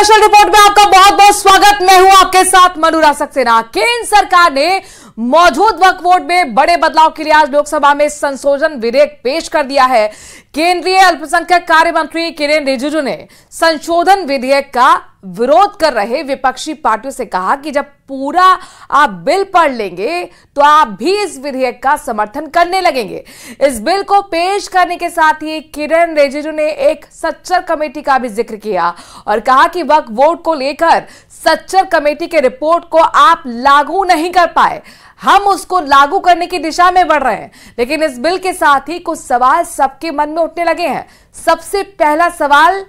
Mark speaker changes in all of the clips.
Speaker 1: Special report में आपका बहुत बहुत स्वागत। मैं हूं आपके साथ मनूरा सक्सेना। केंद्र सरकार ने मौजूद वक्फ बोर्ड में बड़े बदलाव के लिए आज लोकसभा में संशोधन विधेयक पेश कर दिया है। केंद्रीय अल्पसंख्यक कार्य मंत्री किरेन रिजिजू ने संशोधन विधेयक का विरोध कर रहे विपक्षी पार्टियों से कहा कि जब पूरा आप बिल पढ़ लेंगे तो आप भी इस विधेयक का समर्थन करने लगेंगे। इस बिल को पेश करने के साथ ही किरेन रिजिजू ने एक सच्चर कमेटी का भी जिक्र किया और कहा कि वक्फ बोर्ड को लेकर सच्चर कमेटी के रिपोर्ट को आप लागू नहीं कर पाए, हम उसको लागू करने की दिशा में बढ़ रहे हैं। लेकिन इस बिल के साथ ही कुछ सवाल सबके मन में उठने लगे हैं। सबसे पहला सवाल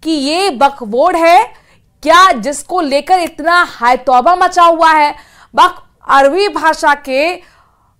Speaker 1: कि ये वक्फ बोर्ड है क्या जिसको लेकर इतना हाय तौबा मचा हुआ है। वक्फ अरबी भाषा के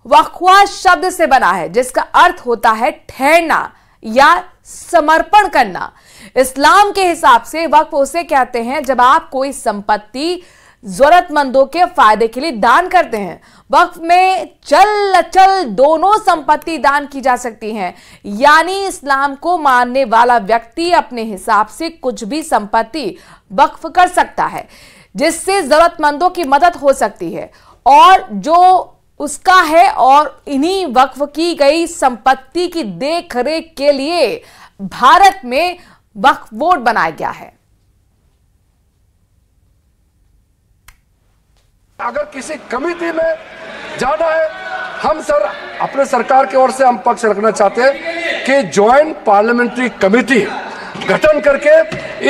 Speaker 1: वक्वा शब्द से बना है जिसका अर्थ होता है ठहरना या समर्पण करना। इस्लाम के हिसाब से वक्फ उसे कहते हैं जब आप कोई संपत्ति जरूरतमंदों के फायदे के लिए दान करते हैं। वक्फ में चल अचल दोनों संपत्ति दान की जा सकती हैं, यानी इस्लाम को मानने वाला व्यक्ति अपने हिसाब से कुछ भी संपत्ति वक्फ कर सकता है जिससे जरूरतमंदों की मदद हो सकती है और जो उसका है। और इन्हीं वक्फ की गई संपत्ति की देखरेख के लिए भारत में वक्फ बोर्ड बनाया गया है।
Speaker 2: अगर किसी कमेटी में जाना है, हम सर अपने सरकार की ओर से हम पक्ष रखना चाहते हैं कि ज्वाइंट पार्लियामेंट्री कमेटी गठन करके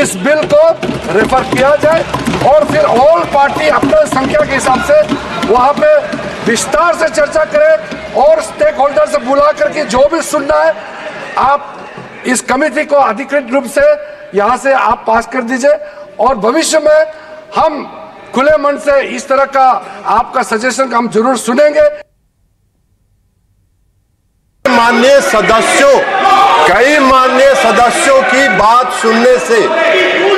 Speaker 2: इस बिल को रेफर किया जाए और फिर ऑल पार्टी अपने संख्या के हिसाब से वहां पे विस्तार से चर्चा करें और स्टेक होल्डर से बुला करके जो भी सुनना है आप इस कमेटी को अधिकृत रूप से यहां से आप पास कर दीजिए और भविष्य में हम खुले मन से इस तरह का आपका सजेशन हम जरूर सुनेंगे।
Speaker 3: कई माननीय सदस्यों की बात सुनने से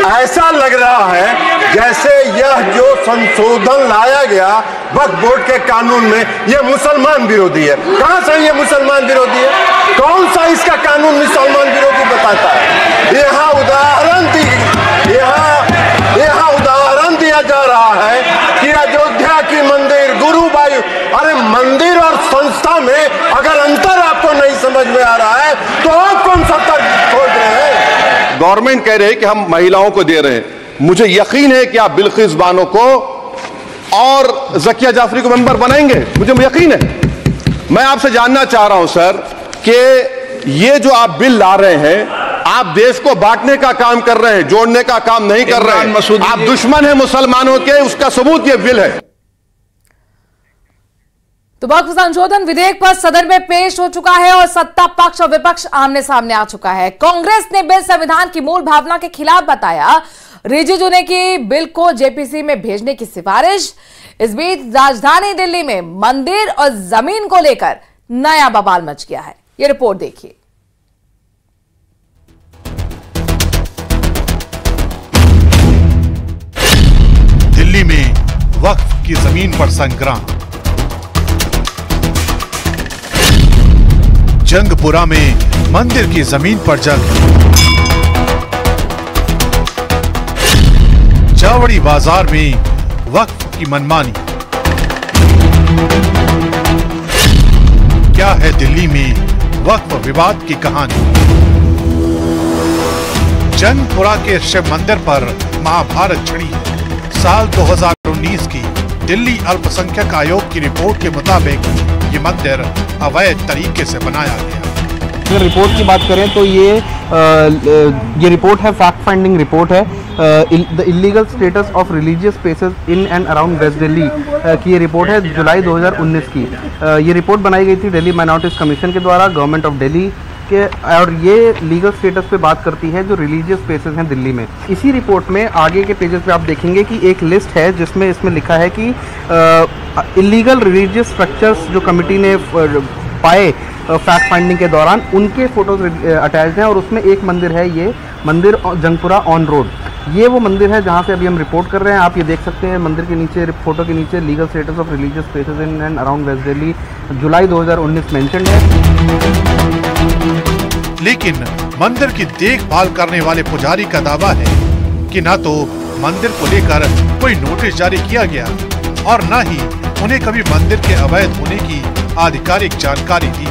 Speaker 3: ऐसा लग रहा है जैसे यह जो संशोधन लाया गया वक्फ बोर्ड के कानून में यह मुसलमान विरोधी है। कहां से ये मुसलमान विरोधी है? कौन सा इसका कानून मुसलमान विरोधी बताता है? यहाँ उदाहरण दिया जा रहा है कि अयोध्या की मंदिर गुरुवायु, अरे मंदिर और संस्था में अगर अंतर आपको नहीं समझ में आ रहा है तो आप कौन सा तर्क खोज रहे हैं?
Speaker 4: गवर्नमेंट कह रहे हैं कि हम महिलाओं को दे रहे हैं। मुझे यकीन है कि आप बिल्किस बानो को और जकिया जाफरी को मेंबर बनाएंगे, मुझे यकीन है। मैं आपसे जानना चाह रहा हूं सर कि ये जो आप बिल ला रहे हैं आप देश को बांटने का काम कर रहे हैं, जोड़ने का काम नहीं कर रहे हैं। आप दुश्मन हैं मुसलमानों के, उसका सबूत ये बिल है।
Speaker 1: तो वक्फ संशोधन विधेयक पर सदन में पेश हो चुका है और सत्ता पक्ष और विपक्ष आमने सामने आ चुका है। कांग्रेस ने बिल संविधान की मूल भावना के खिलाफ बताया। रिजिजू ने की बिल को जेपीसी में भेजने की सिफारिश। इस बीच राजधानी दिल्ली में मंदिर और जमीन को लेकर नया बवाल मच गया है। ये रिपोर्ट देखिए।
Speaker 5: दिल्ली में वक्फ की जमीन पर संग्राम। जंगपुरा में मंदिर की जमीन पर जंग। चावड़ी बाजार में वक्फ की मनमानी। क्या है दिल्ली में वक्फ विवाद की कहानी? जंगपुरा के शिव मंदिर पर महाभारत छिड़ी है। साल 2019 की दिल्ली अल्पसंख्यक आयोग की रिपोर्ट के मुताबिक ये मंदिर अवैध तरीके से बनाया गया।
Speaker 6: अगर रिपोर्ट की बात करें तो ये रिपोर्ट है, फैक्ट फाइंडिंग रिपोर्ट है। The illegal status of religious spaces in and around West Delhi की ये रिपोर्ट है जुलाई 2019 की। ये रिपोर्ट बनाई गई थी दिल्ली माइनॉरिटीज कमीशन के द्वारा, गवर्नमेंट ऑफ दिल्ली के, और ये लीगल स्टेटस पे बात करती है जो रिलीजियस स्पेसेस हैं दिल्ली में। इसी रिपोर्ट में आगे के पेजेस पे आप देखेंगे कि एक लिस्ट है जिसमें इसमें लिखा है कि इलीगल रिलीजियस स्ट्रक्चर्स जो कमिटी ने पाए फैक्ट फाइंडिंग के दौरान उनके फोटोज अटैच्ड हैं और उसमें एक मंदिर है, ये मंदिर जंगपुरा ऑन रोड। ये वो मंदिर है जहाँ से अभी हम रिपोर्ट कर रहे हैं। आप ये देख सकते हैं मंदिर के नीचे, फोटो के नीचे, legal status of religious spaces in and around West Delhi July 2019 mentioned है।
Speaker 5: लेकिन मंदिर की देखभाल करने वाले पुजारी का दावा है कि न तो मंदिर को लेकर कोई नोटिस जारी किया गया और न ही उन्हें कभी मंदिर के अवैध होने की आधिकारिक जानकारी दी।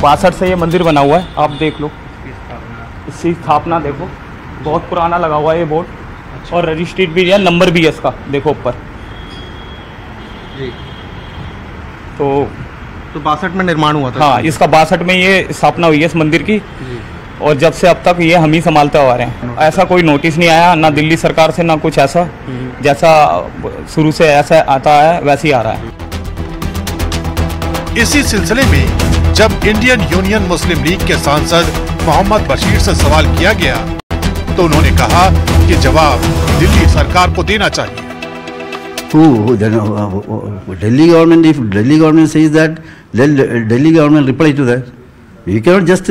Speaker 7: 62 से ये मंदिर बना हुआ है, आप देख लो, इसकी स्थापना देखो, बहुत पुराना लगा हुआ है ये बोर्ड और रजिस्ट्रेड भी है, नंबर भी है इसका, देखो ऊपर जी। तो
Speaker 6: 62 में निर्माण हुआ था।
Speaker 7: हाँ, इसका 62 में ये स्थापना हुई है इस मंदिर की और जब से अब तक ये हम ही संभालते आ रहे हैं। ऐसा कोई नोटिस नहीं आया, ना दिल्ली सरकार से, ना कुछ ऐसा, जैसा शुरू से ऐसा आता है वैसे ही आ रहा है।
Speaker 5: इसी सिलसिले में जब इंडियन यूनियन मुस्लिम लीग के सांसद मोहम्मद बशीर से सवाल किया गया तो उन्होंने कहा कि जवाब दिल्ली सरकार को देना चाहिए।
Speaker 8: Delhi government, if Delhi government says that, then Delhi government reply to that. You cannot just,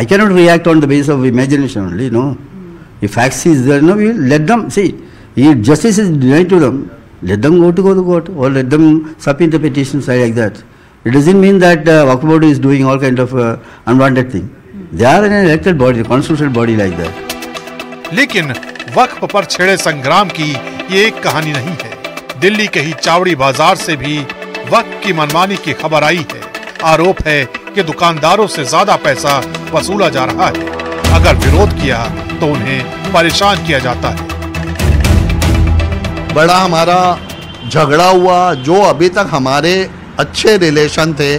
Speaker 8: I cannot react on the basis of imagination only, no. If facts is there, no, we will let them, see, if justice is denied to them, let them go to the court or let them submit the petitions like that. It doesn't mean that Waqf board is doing all kind of unwanted thing. They are an elected body, a constitutional body like that.
Speaker 5: लेकिन वक्फ पर छिड़े संग्राम की ये एक कहानी नहीं है। दिल्ली के ही चावड़ी बाजार से भी वक्फ की मनमानी की खबर आई है। आरोप है कि दुकानदारों से ज्यादा पैसा वसूला जा रहा है। अगर विरोध किया तो उन्हें परेशान किया जाता है।
Speaker 9: बड़ा हमारा झगड़ा हुआ, जो अभी तक हमारे अच्छे रिलेशन थे,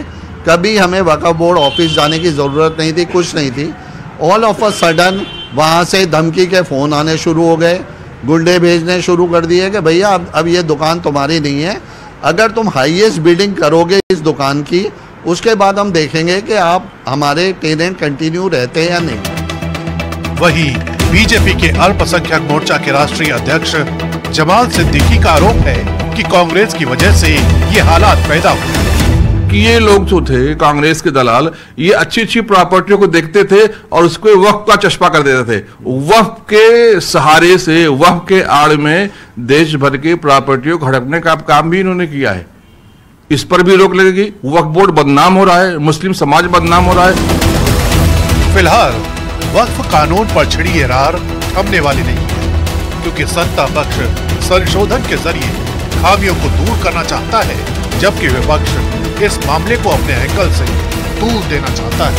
Speaker 9: कभी हमें वक्फ बोर्ड ऑफिस जाने की ज़रूरत नहीं थी, कुछ नहीं थी। ऑल ऑफ अ सडन वहाँ से धमकी के फ़ोन आने शुरू हो गए, गुंडे भेजने शुरू कर दिए कि भैया अब ये दुकान तुम्हारी नहीं है, अगर तुम हाईएस्ट बिडिंग करोगे इस दुकान की, उसके बाद हम देखेंगे कि आप हमारे टेनेंट कंटिन्यू रहते हैं या नहीं।
Speaker 5: वहीं बीजेपी के अल्पसंख्यक मोर्चा के राष्ट्रीय अध्यक्ष जमाल सिद्दीकी का आरोप है कि कांग्रेस की वजह से ये हालात पैदा हुए
Speaker 10: कि ये लोग जो थे कांग्रेस के दलाल, ये अच्छी अच्छी प्रॉपर्टियों को देखते थे और उसको वक्फ का चश्मा कर देते थे। वक्फ के सहारे से, वक्फ के आड़ में देश भर की प्रॉपर्टियों को हड़पने का काम भी इन्होंने किया है। इस पर भी रोक लगेगी। वक्फ बोर्ड बदनाम हो रहा है, मुस्लिम समाज बदनाम हो रहा है।
Speaker 5: फिलहाल वक्फ कानून पर छिड़ी ये रार थमने वाली नहीं है, क्योंकि सत्ता पक्ष संशोधन के जरिए खामियों को दूर करना चाहता है, जबकि विपक्ष इस मामले को अपने एंगल से दूर देना चाहता है।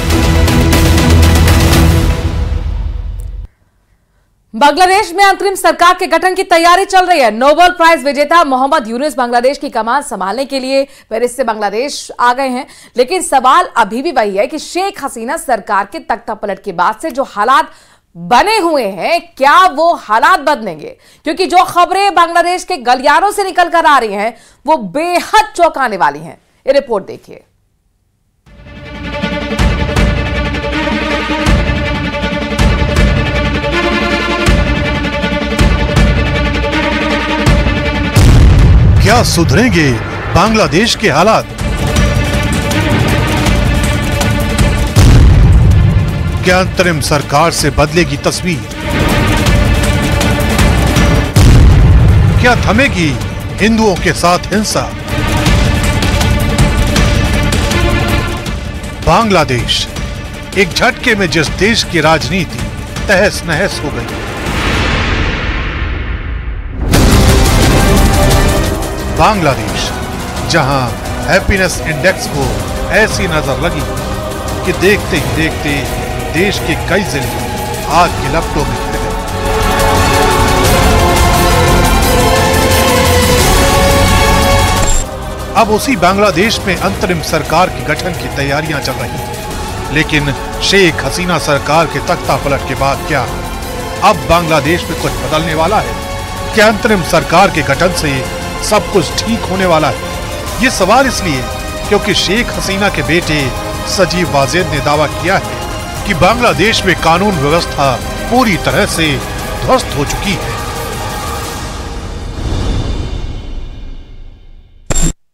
Speaker 1: बांग्लादेश में अंतरिम सरकार के गठन की तैयारी चल रही है। नोबेल प्राइज विजेता मोहम्मद यूनुस बांग्लादेश की कमान संभालने के लिए पेरिस से बांग्लादेश आ गए हैं, लेकिन सवाल अभी भी वही है कि शेख हसीना सरकार के तख्तापलट के बाद से जो हालात बने हुए हैं, क्या वो हालात बदलेंगे? क्योंकि जो खबरें बांग्लादेश के गलियारों से निकल कर आ रही हैं, वो बेहद चौंकाने वाली हैं। ये रिपोर्ट देखिए।
Speaker 5: क्या सुधरेंगे बांग्लादेश के हालात? क्या अंतरिम सरकार से बदलेगी तस्वीर? क्या थमेगी हिंदुओं के साथ हिंसा? बांग्लादेश एक झटके में जिस देश की राजनीति तहस नहस हो गई। बांग्लादेश जहां हैप्पीनेस इंडेक्स को ऐसी नजर लगी कि देखते ही देखते देश के कई जिले आग की लपटों में घिर गए। अब उसी बांग्लादेश में अंतरिम सरकार के गठन की तैयारियां चल रही हैं। लेकिन शेख हसीना सरकार के तख्तापलट के बाद क्या अब बांग्लादेश में कुछ बदलने वाला है? क्या अंतरिम सरकार के गठन से सब कुछ ठीक होने वाला है? ये सवाल इसलिए क्योंकि शेख हसीना के बेटे सजीव वाजेद ने दावा किया है कि बांग्लादेश में कानून व्यवस्था पूरी तरह से ध्वस्त हो चुकी है।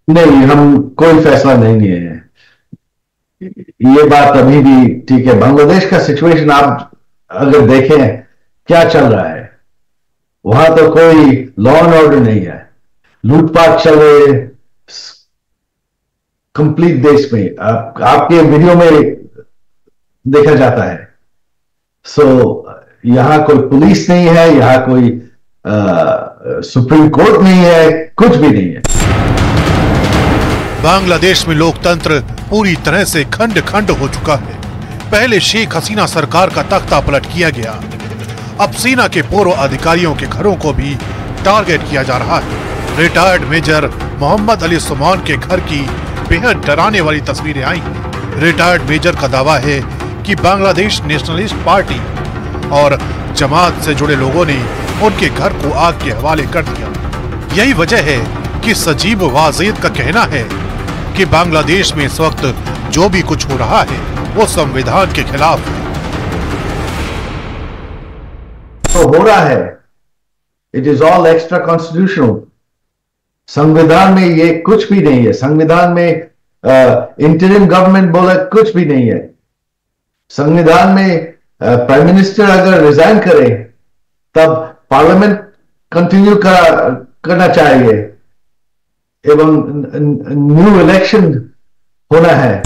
Speaker 11: नहीं, हम कोई फैसला नहीं लिए हैं। ये बात अभी भी ठीक है। बांग्लादेश का सिचुएशन आप अगर देखें क्या चल रहा है, वहां तो कोई लॉ एंड ऑर्डर नहीं है, लूटपाट चल रही है कंप्लीट देश में। आपके वीडियो में देखा जाता है। सो यहाँ कोई पुलिस नहीं है, यहाँ कोई सुप्रीम कोर्ट नहीं है, कुछ भी नहीं है।
Speaker 5: बांग्लादेश में लोकतंत्र पूरी तरह से खंड खंड हो चुका है। पहले शेख हसीना सरकार का तख्ता पलट किया गया, अब सेना के पूर्व अधिकारियों के घरों को भी टारगेट किया जा रहा है। रिटायर्ड मेजर मोहम्मद अली सुमान के घर की बेहद डराने वाली तस्वीरें आई हैं। रिटायर्ड मेजर का दावा है कि बांग्लादेश नेशनलिस्ट पार्टी और जमात से जुड़े लोगों ने उनके घर को आग के हवाले कर दिया। यही वजह है कि सजीब वाजेद का कहना है कि बांग्लादेश में इस वक्त जो भी कुछ हो रहा है वो संविधान के खिलाफ है।
Speaker 11: तो हो रहा है, it is all extra constitutional. संविधान में ये कुछ भी नहीं है। संविधान में इंटरिम गवर्नमेंट बोला कुछ भी नहीं है। संविधान में प्राइम मिनिस्टर अगर रिजाइन करे तब पार्लियामेंट कंटिन्यू करना चाहिए एवं न्यू इलेक्शन होना है।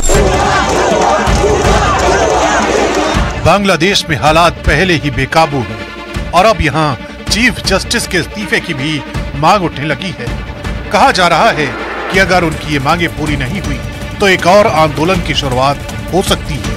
Speaker 5: बांग्लादेश में हालात पहले ही बेकाबू हैं और अब यहाँ चीफ जस्टिस के इस्तीफे की भी मांग उठने लगी है। कहा जा रहा है कि अगर उनकी ये मांगे पूरी नहीं हुई तो एक और आंदोलन की शुरुआत हो सकती है।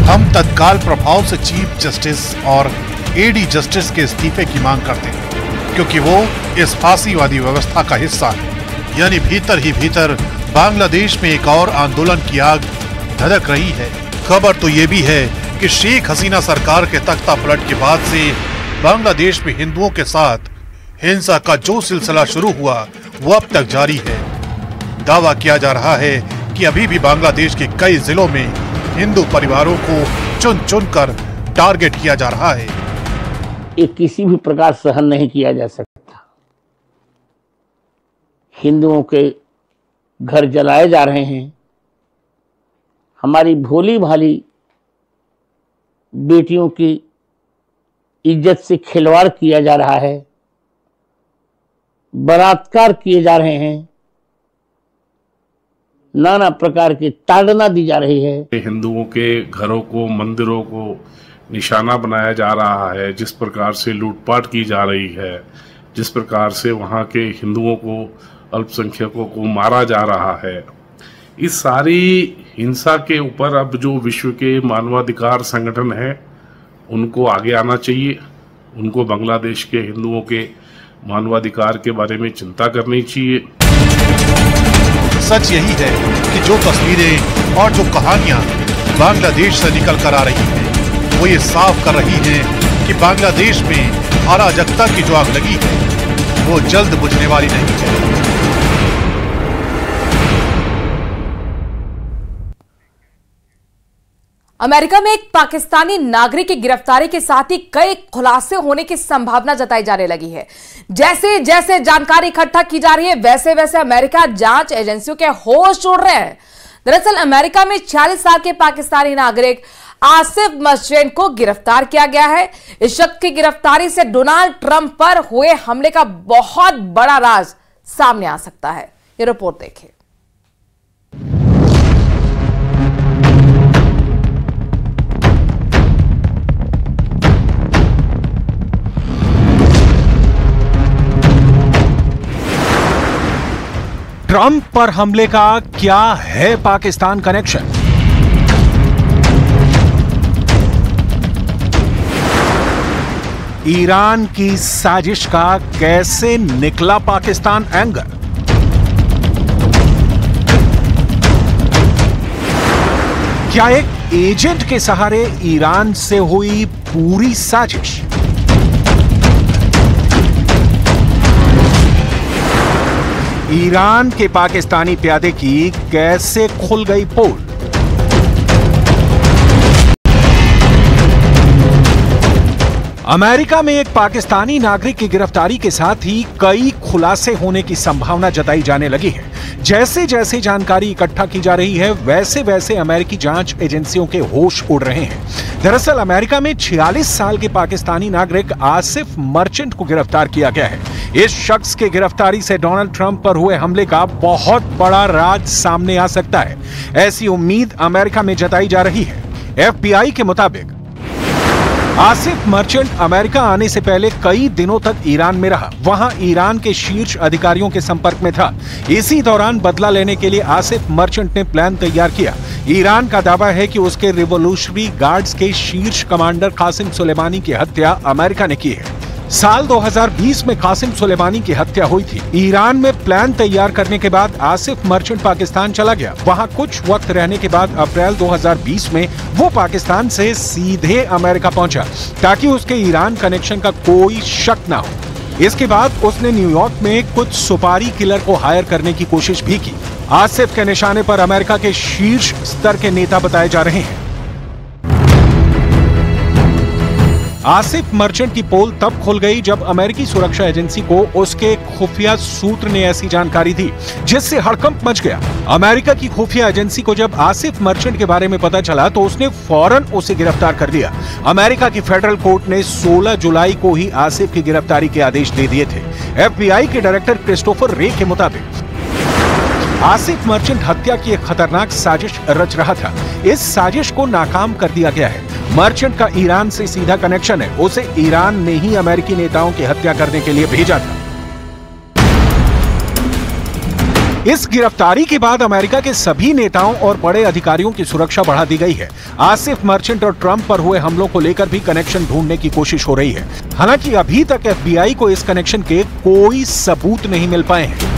Speaker 5: हम तत्काल प्रभाव से चीफ जस्टिस और एडी जस्टिस के इस्तीफे की मांग करते हैं, क्योंकि वो इस फांसीवादी व्यवस्था का हिस्सा है। यानी भीतर ही भीतर बांग्लादेश में एक और आंदोलन की आग धधक रही है। खबर तो ये भी है कि शेख हसीना सरकार के तख्ता पलट के बाद से बांग्लादेश में हिंदुओं के साथ हिंसा का जो सिलसिला शुरू हुआ वो अब तक जारी है। दावा किया जा रहा है कि अभी भी बांग्लादेश के कई जिलों में हिंदू परिवारों को चुन चुन कर टारगेट किया जा रहा है।
Speaker 12: ये किसी भी प्रकार सहन नहीं किया जा सकता। हिंदुओं के घर जलाए जा रहे हैं, हमारी भोली भाली बेटियों की इज्जत से खिलवाड़ किया जा रहा है, बलात्कार किए जा रहे हैं, नाना प्रकार की ताड़ना दी जा रही है।
Speaker 13: हिंदुओं के घरों को, मंदिरों को निशाना बनाया जा रहा है, जिस प्रकार से लूटपाट की जा रही है, जिस प्रकार से वहाँ के हिंदुओं को, अल्पसंख्यकों को मारा जा रहा है, इस सारी हिंसा के ऊपर अब जो विश्व के मानवाधिकार संगठन है उनको आगे आना चाहिए। उनको बांग्लादेश के हिंदुओं के मानवाधिकार के बारे में चिंता करनी चाहिए।
Speaker 5: सच यही है कि जो तस्वीरें और जो कहानियां बांग्लादेश से निकल कर आ रही हैं वो ये साफ कर रही हैं कि बांग्लादेश में अराजकता की जो आग लगी है वो जल्द बुझने वाली नहीं है।
Speaker 1: अमेरिका में एक पाकिस्तानी नागरिक की गिरफ्तारी के साथ ही कई खुलासे होने की संभावना जताई जाने लगी है। जैसे जैसे जानकारी इकट्ठा की जा रही है वैसे वैसे अमेरिका जांच एजेंसियों के होश उड़ रहे हैं। दरअसल अमेरिका में 46 साल के पाकिस्तानी नागरिक आसिफ मस्जिद को गिरफ्तार किया गया है। इस शख्स की गिरफ्तारी से डोनाल्ड ट्रंप पर हुए हमले का बहुत बड़ा राज सामने आ सकता है। ये रिपोर्ट देखिए।
Speaker 14: ट्रंप पर हमले का क्या है पाकिस्तान कनेक्शन? ईरान की साजिश का कैसे निकला पाकिस्तान एंगल? क्या एक एजेंट के सहारे ईरान से हुई पूरी साजिश? ईरान के पाकिस्तानी प्यादे की कैसे खुल गई पोल? अमेरिका में एक पाकिस्तानी नागरिक की गिरफ्तारी के साथ ही कई खुलासे होने की संभावना जताई जाने लगी है। जैसे जैसे जानकारी इकट्ठा की जा रही है वैसे वैसे अमेरिकी जांच एजेंसियों के होश उड़ रहे हैं। दरअसल अमेरिका में 46 साल के पाकिस्तानी नागरिक आसिफ मर्चेंट को गिरफ्तार किया गया है। इस शख्स की गिरफ्तारी से डोनाल्ड ट्रंप पर हुए हमले का बहुत बड़ा राज सामने आ सकता है, ऐसी उम्मीद अमेरिका में जताई जा रही है। FBI के मुताबिक आसिफ मर्चेंट अमेरिका आने से पहले कई दिनों तक ईरान में रहा। वहां ईरान के शीर्ष अधिकारियों के संपर्क में था। इसी दौरान बदला लेने के लिए आसिफ मर्चेंट ने प्लान तैयार किया। ईरान का दावा है कि उसके रिवोल्यूशनरी गार्ड्स के शीर्ष कमांडर कासिम सुलेमानी की हत्या अमेरिका ने की है। साल 2020 में कासिम सुलेमानी की हत्या हुई थी। ईरान में प्लान तैयार करने के बाद आसिफ मर्चेंट पाकिस्तान चला गया। वहां कुछ वक्त रहने के बाद अप्रैल 2020 में वो पाकिस्तान से सीधे अमेरिका पहुंचा ताकि उसके ईरान कनेक्शन का कोई शक ना हो। इसके बाद उसने न्यूयॉर्क में कुछ सुपारी किलर को हायर करने की कोशिश भी की। आसिफ के निशाने पर अमेरिका के शीर्ष स्तर के नेता बताए जा रहे हैं। आसिफ मर्चेंट की पोल तब खुल गई जब अमेरिकी सुरक्षा एजेंसी को उसके खुफिया सूत्र ने ऐसी जानकारी दी जिससे हड़कंप मच गया। अमेरिका की खुफिया एजेंसी को जब आसिफ मर्चेंट के बारे में पता चला तो उसने फौरन उसे गिरफ्तार कर लिया। अमेरिका की फेडरल कोर्ट ने 16 जुलाई को ही आसिफ की गिरफ्तारी के आदेश दे दिए थे। FBI के डायरेक्टर क्रिस्टोफर रे के मुताबिक आसिफ मर्चेंट हत्या की एक खतरनाक साजिश रच रहा था। इस साजिश को नाकाम कर दिया गया है। मर्चेंट का ईरान से सीधा कनेक्शन है। उसे ईरान ने ही अमेरिकी नेताओं की हत्या करने के लिए भेजा था। इस गिरफ्तारी के बाद अमेरिका के सभी नेताओं और बड़े अधिकारियों की सुरक्षा बढ़ा दी गई है। आसिफ मर्चेंट और ट्रंप पर हुए हमलों को लेकर भी कनेक्शन ढूंढने की कोशिश हो रही है। हालांकि अभी तक FBI को इस कनेक्शन के कोई सबूत नहीं मिल पाए हैं।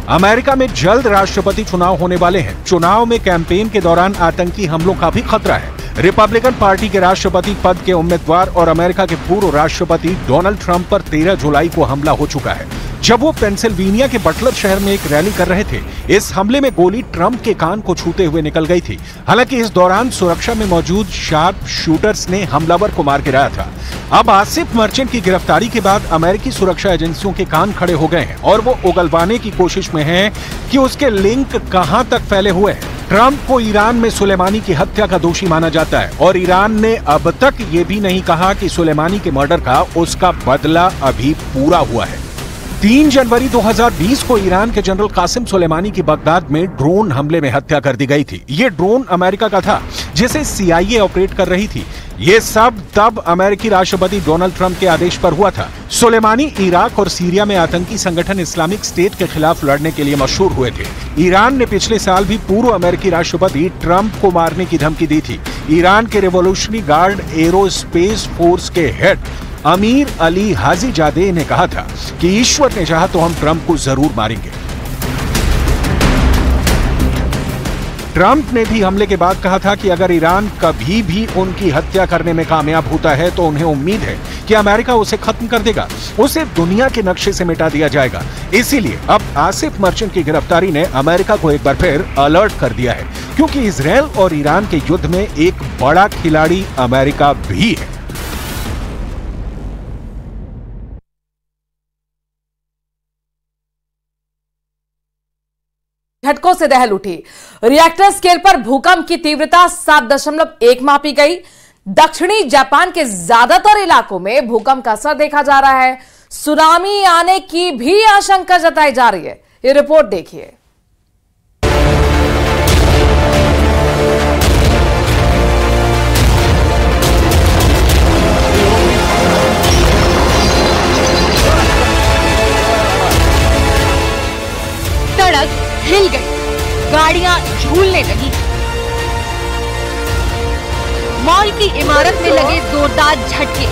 Speaker 14: अमेरिका में जल्द राष्ट्रपति चुनाव होने वाले हैं। चुनाव में कैंपेन के दौरान आतंकी हमलों का भी खतरा है। रिपब्लिकन पार्टी के राष्ट्रपति पद के उम्मीदवार और अमेरिका के पूर्व राष्ट्रपति डोनाल्ड ट्रंप पर 13 जुलाई को हमला हो चुका है जब वो पेंसिल्वेनिया के बटलर शहर में एक रैली कर रहे थे। इस हमले में गोली ट्रंप के कान को छूते हुए निकल गई थी। हालांकि इस दौरान सुरक्षा में मौजूद शार्प शूटर्स ने हमलावर को मार गिराया था। अब आसिफ मर्चेंट की गिरफ्तारी के बाद अमेरिकी सुरक्षा एजेंसियों के कान खड़े हो गए हैं और वो उगलवाने की कोशिश में हैं कि उसके लिंक कहां तक फैले हुए हैं। ट्रंप को ईरान में सुलेमानी की हत्या का दोषी माना जाता है और ईरान ने अब तक ये भी नहीं कहा कि सुलेमानी के मर्डर का उसका बदला अभी पूरा हुआ है। 3 जनवरी 2020 को ईरान के जनरल कासिम सुलेमानी की बगदाद में ड्रोन हमले में हत्या कर दी गई थी। ये ड्रोन अमेरिका का था जिसे CIA ऑपरेट कर रही थी। ये सब तब अमेरिकी राष्ट्रपति डोनाल्ड ट्रंप के आदेश पर हुआ था। सुलेमानी इराक और सीरिया में आतंकी संगठन इस्लामिक स्टेट के खिलाफ लड़ने के लिए मशहूर हुए थे। ईरान ने पिछले साल भी पूर्व अमेरिकी राष्ट्रपति ट्रंप को मारने की धमकी दी थी। ईरान के रिवोल्यूशनरी गार्ड एरोस्पेस फोर्स के हेड अमीर अली हाजीजादे ने कहा था कि ईश्वर ने चाहा तो हम ट्रंप को जरूर मारेंगे। ट्रंप ने भी हमले के बाद कहा था कि अगर ईरान कभी भी उनकी हत्या करने में कामयाब होता है तो उन्हें उम्मीद है कि अमेरिका उसे खत्म कर देगा, उसे दुनिया के नक्शे से मिटा दिया जाएगा। इसीलिए अब आसिफ मर्चेंट की गिरफ्तारी ने अमेरिका को एक बार फिर अलर्ट कर दिया है, क्योंकि इजरायल और ईरान के युद्ध में एक बड़ा खिलाड़ी अमेरिका भी है।
Speaker 1: झटकों से दहल उठी। रिएक्टर स्केल पर भूकंप की तीव्रता 7.1 मापी गई। दक्षिणी जापान के ज्यादातर इलाकों में भूकंप का असर देखा जा रहा है। सुनामी आने की भी आशंका जताई जा रही है। ये रिपोर्ट देखिए।
Speaker 15: सड़क हिल गई, गाड़ियां झूलने लगी। मॉल की इमारत में लगे जोरदार झटके।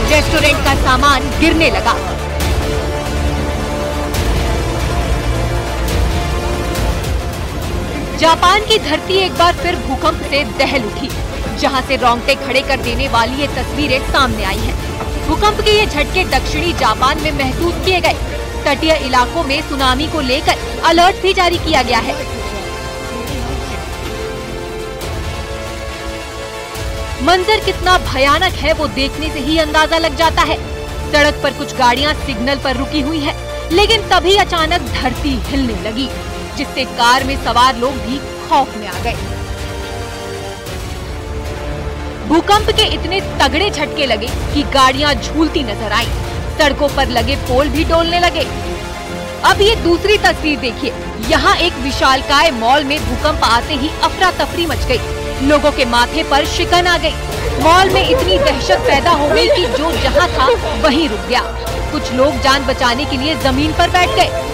Speaker 15: रेस्टोरेंट का सामान गिरने लगा। जापान की धरती एक बार फिर भूकंप से दहल उठी, जहां से रोंगटे खड़े कर देने वाली ये तस्वीरें सामने आई हैं। भूकंप के ये झटके दक्षिणी जापान में महसूस किए गए। तटीय इलाकों में सुनामी को लेकर अलर्ट भी जारी किया गया है। मंजर कितना भयानक है वो देखने से ही अंदाजा लग जाता है। सड़क पर कुछ गाड़ियां सिग्नल पर रुकी हुई है, लेकिन तभी अचानक धरती हिलने लगी, जिससे कार में सवार लोग भी खौफ में आ गए। भूकंप के इतने तगड़े झटके लगे कि गाड़ियां झूलती नजर आई। सड़कों पर लगे पोल भी डोलने लगे। अब ये दूसरी तस्वीर देखिए। यहाँ एक विशालकाय मॉल में भूकंप आते ही अफरा तफरी मच गई। लोगों के माथे पर शिकन आ गई। मॉल में इतनी दहशत पैदा हो गई कि जो जहाँ था वहीं रुक गया। कुछ लोग जान बचाने के लिए जमीन पर बैठ गए।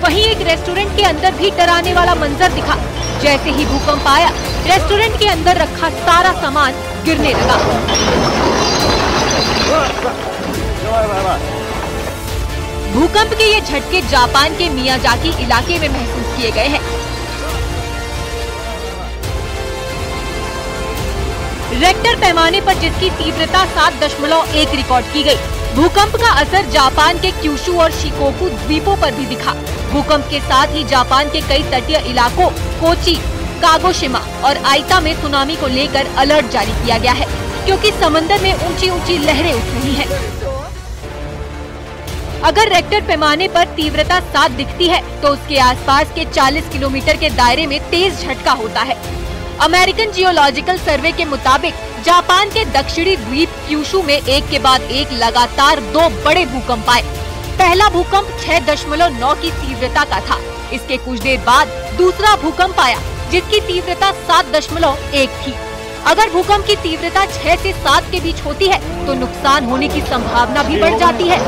Speaker 15: वहीं एक रेस्टोरेंट के अंदर भी डराने वाला मंजर दिखा। जैसे ही भूकंप आया, रेस्टोरेंट के अंदर रखा सारा सामान गिरने लगा। भूकंप के ये झटके जापान के मियाजाकी इलाके में महसूस किए गए हैं। रेक्टर पैमाने पर जिसकी तीव्रता 7.1 रिकॉर्ड की गई। भूकंप का असर जापान के क्यूशु और शिकोकु द्वीपों पर भी दिखा। भूकंप के साथ ही जापान के कई तटीय इलाकों कोची, कागोशिमा और आइता में सुनामी को लेकर अलर्ट जारी किया गया है, क्योंकि समंदर में ऊंची ऊंची लहरें उठ रही हैं। अगर रेक्टर पैमाने पर तीव्रता 7 दिखती है तो उसके आसपास के 40 किलोमीटर के दायरे में तेज झटका होता है। अमेरिकन जियोलॉजिकल सर्वे के मुताबिक जापान के दक्षिणी द्वीप क्यूशु में एक के बाद एक लगातार 2 बड़े भूकंप आए। पहला भूकंप 6.9 की तीव्रता का था। इसके कुछ देर बाद दूसरा भूकंप आया जिसकी तीव्रता 7.1 थी। अगर भूकंप की तीव्रता 6 से 7 के बीच होती है तो नुकसान होने की संभावना भी बढ़ जाती है।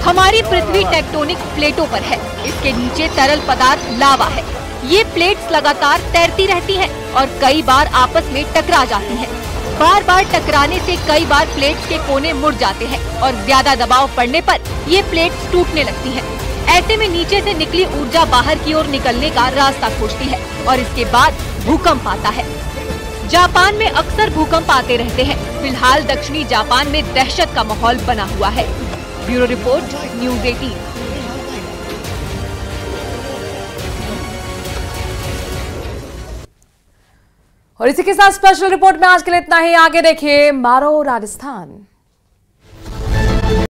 Speaker 15: हमारी पृथ्वी टेक्टोनिक प्लेटों पर है। इसके नीचे तरल पदार्थ लावा है। ये प्लेट्स लगातार तैरती रहती हैं और कई बार आपस में टकरा जाती हैं। बार बार टकराने से कई बार प्लेट्स के कोने मुड़ जाते हैं और ज्यादा दबाव पड़ने पर ये प्लेट्स टूटने लगती हैं। ऐसे में नीचे से निकली ऊर्जा बाहर की ओर निकलने का रास्ता खोजती है और इसके बाद भूकंप आता है। जापान में अक्सर भूकंप आते रहते हैं। फिलहाल दक्षिणी जापान में दहशत का माहौल बना हुआ है। Bureau report, news 18।
Speaker 1: और इसी के साथ स्पेशल रिपोर्ट में आज के लिए इतना ही। आगे देखिए मारो राजस्थान।